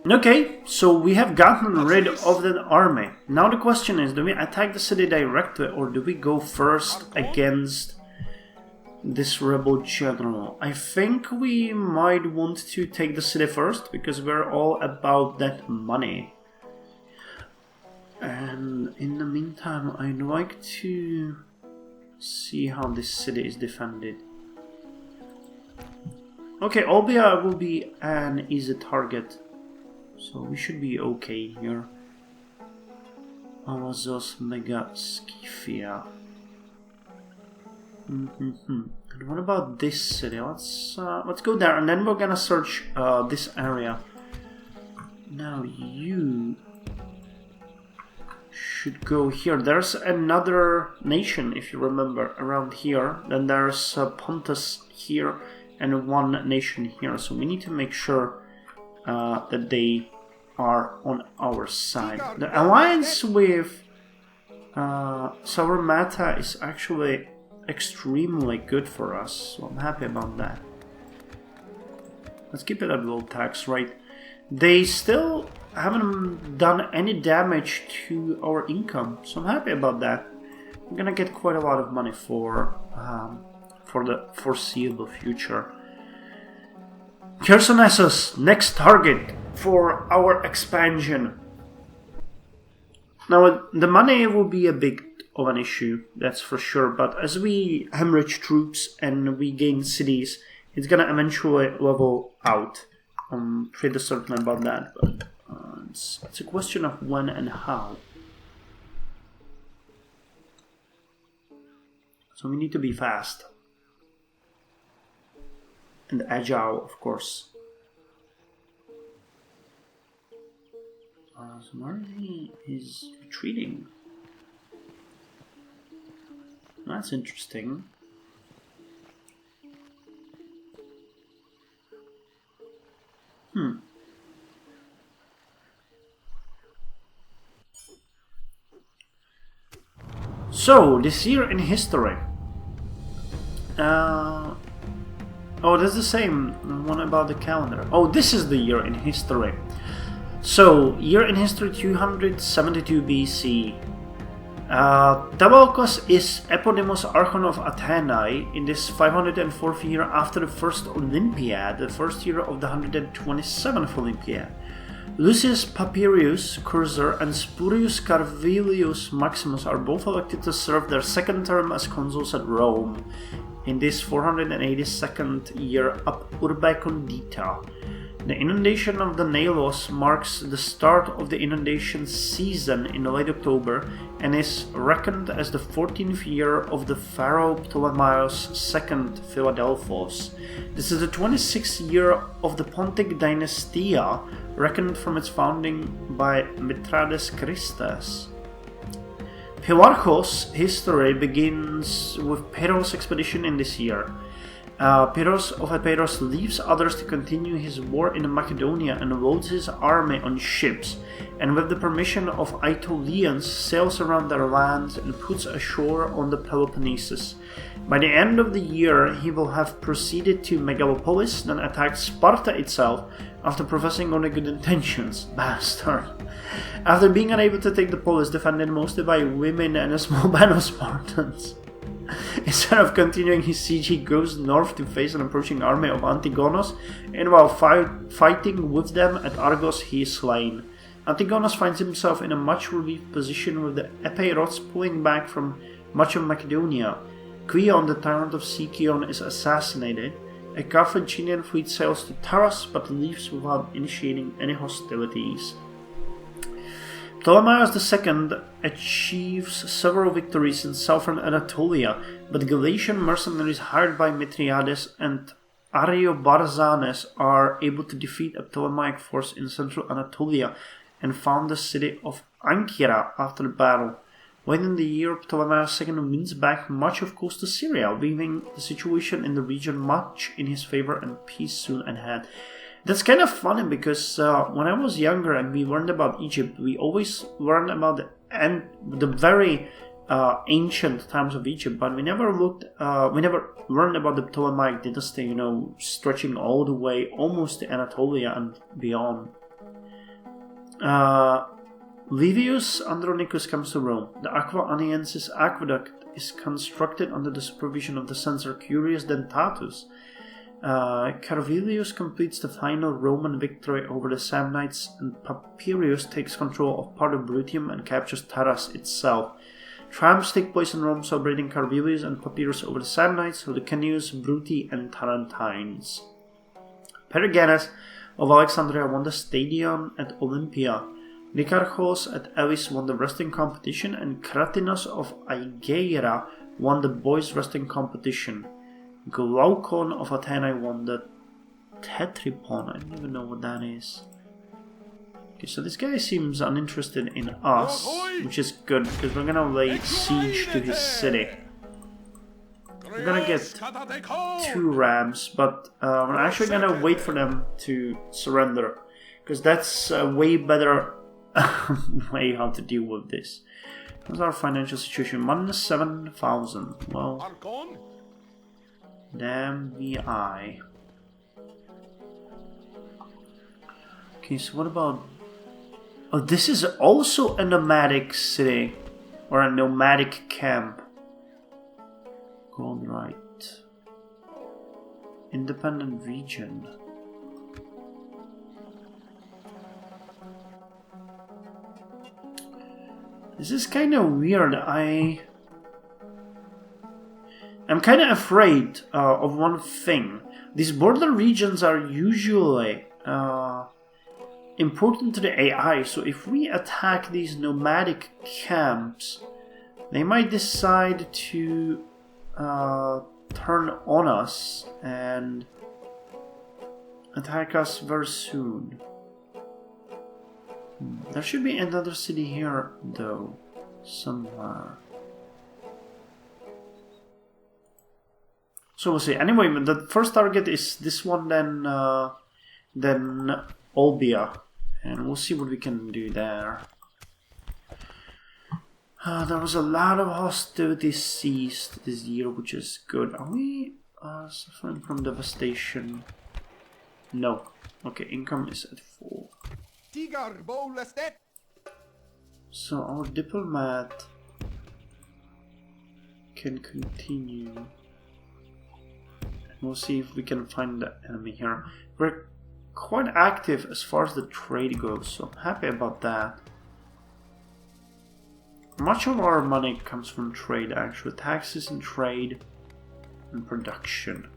Okay, so we have gotten rid of the army. Now the question is, do we attack the city directly or do we go first against this rebel general? I think we might want to take the city first because we're all about that money. And in the meantime, I'd like to see how this city is defended. Okay, Olbia will be an easy target, so we should be okay here. Alfapiomega Skyphia. And what about this city? Let's go there, and then we're gonna search this area. Now you should go here. There's another nation, if you remember, around here. Then there's Pontus here and one nation here. So we need to make sure that they are on our side. The alliance with Saurmata is actually extremely good for us, so I'm happy about that. Let's keep it at low tax rate. They still haven't done any damage to our income, so I'm happy about that. We're gonna get quite a lot of money for the foreseeable future. Chersonesus, next target for our expansion. Now, the money will be a bit of an issue, that's for sure, but as we hemorrhage troops and we gain cities, it's gonna eventually level out. I'm pretty certain about that, but it's a question of when and how. So we need to be fast. And agile, of course. Marley is retreating. That's interesting. So, this year in history. Oh, that's the same one about the calendar. Oh, this is the year in history. So, year in history 272 BC. Tabalkos is eponymous Archon of Athenae in this 504th year after the first Olympiad, the first year of the 127th Olympiad. Lucius Papirius Cursor and Spurius Carvilius Maximus are both elected to serve their second term as consuls at Rome in this 482nd year ab Urbe Condita. The inundation of the Nalos marks the start of the inundation season in late October and is reckoned as the 14th year of the Pharaoh Ptolemaios II Philadelphos. This is the 26th year of the Pontic Dynastia, reckoned from its founding by Mithridates Christus. Pelarchos' history begins with Pyrrhus' expedition in this year. Pyrrhus of Epirus leaves others to continue his war in Macedonia and loads his army on ships, and with the permission of Aetolians sails around their lands and puts ashore on the Peloponnesus. By the end of the year he will have proceeded to Megalopolis, then attacked Sparta itself after professing only good intentions. Bastard. After being unable to take the polis, defended mostly by women and a small band of Spartans. Instead of continuing his siege, he goes north to face an approaching army of Antigonus, and while fighting with them at Argos, he is slain. Antigonus finds himself in a much relieved position with the Epeirots pulling back from much of Macedonia. Cleon, the tyrant of Sicyon, is assassinated. A Carthaginian fleet sails to Taras but leaves without initiating any hostilities. Ptolemaios II achieves several victories in southern Anatolia, but Galatian mercenaries hired by Mithridates and Ariobarzanes are able to defeat a Ptolemaic force in central Anatolia and found the city of Ancyra after the battle. Late in the year, Ptolemaios II wins back much of coastal Syria, leaving the situation in the region much in his favor and peace soon ahead. That's kind of funny because when I was younger and we learned about Egypt, we always learned about the very ancient times of Egypt, but we never learned about the Ptolemaic dynasty, stretching all the way almost to Anatolia and beyond. Livius Andronicus comes to Rome. The Aqua Aniensis aqueduct is constructed under the supervision of the censor Curius Dentatus. Carvilius completes the final Roman victory over the Samnites, and Papirius takes control of part of Brutium and captures Taras itself. Triumphs take place in Rome, celebrating Carvilius and Papyrus over the Samnites, Hyrcanius, Bruti, and Tarentines. Perigenes of Alexandria won the Stadion at Olympia. Nicarchos at Elis won the wrestling competition, and Kratinos of Aigeira won the boys' wrestling competition. Glaukon of Athena won the Tetripon. I don't even know what that is. Okay, so this guy seems uninterested in us, which is good, because we're gonna lay siege to his city. We're gonna get 2 rams, but we're actually gonna wait for them to surrender, because that's a way better way how to deal with this. What's our financial situation? -7,000. Well, damn the eye. Okay, so what about... Oh, this is also a nomadic city, or a nomadic camp. Gold right. Independent region. This is kind of weird. I'm kind of afraid of one thing. These border regions are usually important to the AI, so if we attack these nomadic camps, they might decide to turn on us and attack us very soon. There should be another city here, though, somewhere. So we'll see. Anyway, the first target is this one, then Olbia, and we'll see what we can do there. There was a lot of hostilities ceased this year, which is good. Are we suffering from devastation? No. Okay, income is at 4. So our diplomat can continue. We'll see if we can find the enemy here. We're quite active as far as the trade goes, so I'm happy about that. Much of our money comes from trade, actually. Taxes and trade and production.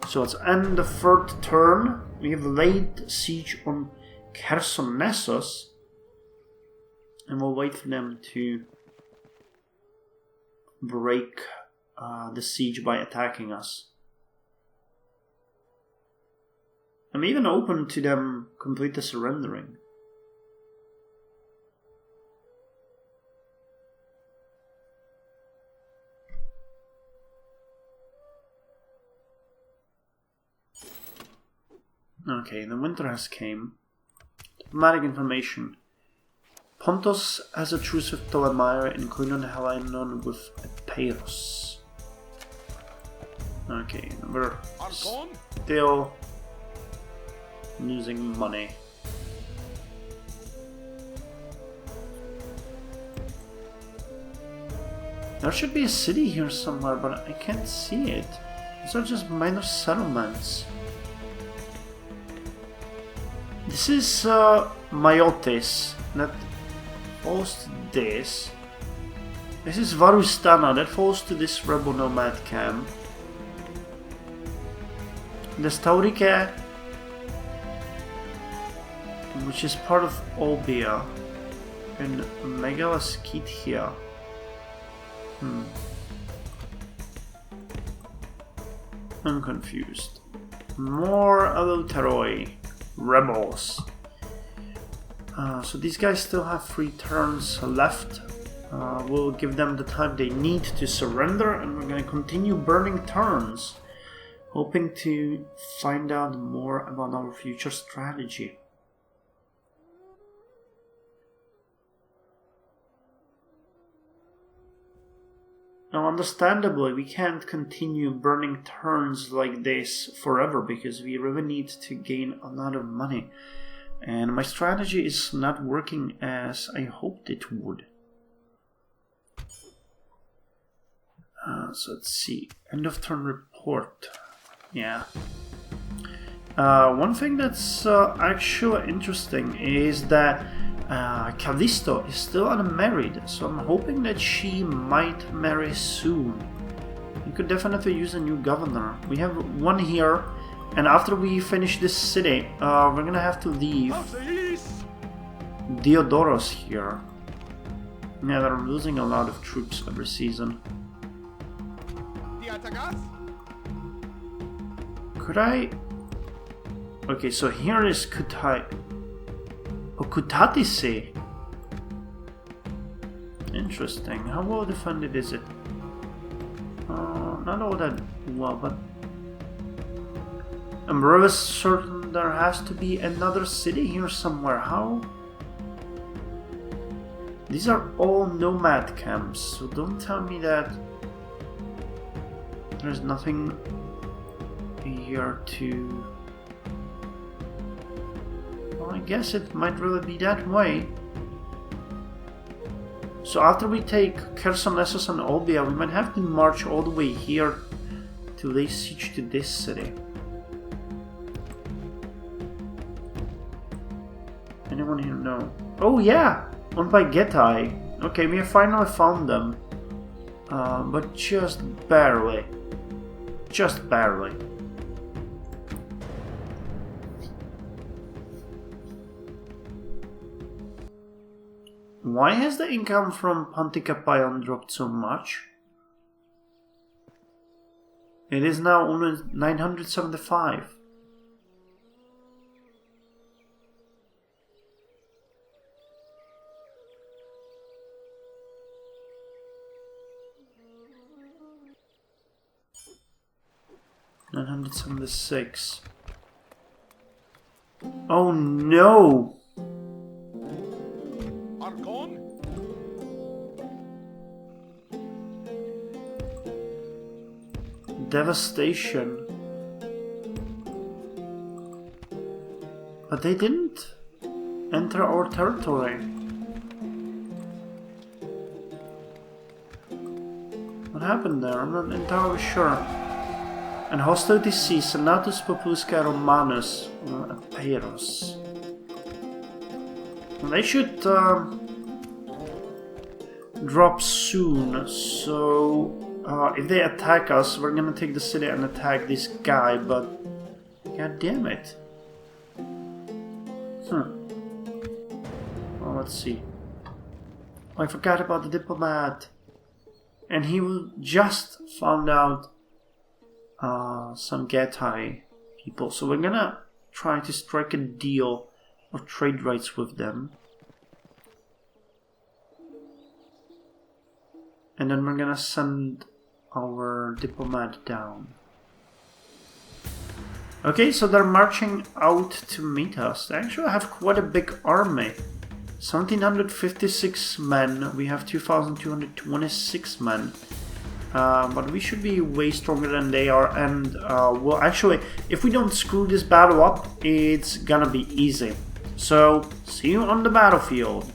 So let's end the 3rd turn. We have laid siege on Chersonesos, and we'll wait for them to break the siege by attacking us. I'm even open to them complete the surrendering. Okay, the winter has came. Diplomatic information. Pontus has a truce with Ptolemy, and Koinon Helenon with Epeiros. Okay, we're still losing money. There should be a city here somewhere, but I can't see it. These are just minor settlements. This is Maiotis, that falls to this. This is Varustana, that falls to this rebel nomad camp. There's Taurike, which is part of Olbia, and Megalaskithia. I'm confused. More Eleuteroi. Rebels. So these guys still have 3 turns left. We'll give them the time they need to surrender, and we're going to continue burning turns, hoping to find out more about our future strategy. Now, understandably, we can't continue burning turns like this forever, because we really need to gain a lot of money. And my strategy is not working as I hoped it would. So let's see. End of turn report. Yeah. One thing that's actually interesting is that Callisto is still unmarried, so I'm hoping that she might marry soon. We could definitely use a new governor. We have one here, and after we finish this city, we're gonna have to leave Diodoros here. Yeah, they're losing a lot of troops every season. Could I... Okay, so here is Kutai... Oh, Kutatise. Interesting. How well defended is it? Not all that well, but... I'm really certain there has to be another city here somewhere. How? These are all nomad camps, so don't tell me that there's nothing here to... Well, I guess it might really be that way. So after we take Chersonesos and Olbia, we might have to march all the way here to lay siege to this city. Anyone here know? Oh yeah! Owned by Getai. Okay, we have finally found them. But just barely. Just barely. Why has the income from Pantikapayon dropped so much? It is now only 975. $976. Oh no! Devastation. But they didn't enter our territory. What happened there? I'm not entirely sure. And hostilities cease. Senatus Popuska Romanus Apeiros. They should drop soon, so if they attack us, we're gonna take the city and attack this guy, but god damn it. Well, let's see. Oh, I forgot about the diplomat. And he just found out some Getai people, so we're gonna try to strike a deal of trade rights with them. And then we're gonna send our diplomat down. Okay, so they're marching out to meet us. They actually have quite a big army. 1756 men, we have 2226 men. But we should be way stronger than they are, and well, actually, if we don't screw this battle up, it's gonna be easy. So, see you on the battlefield.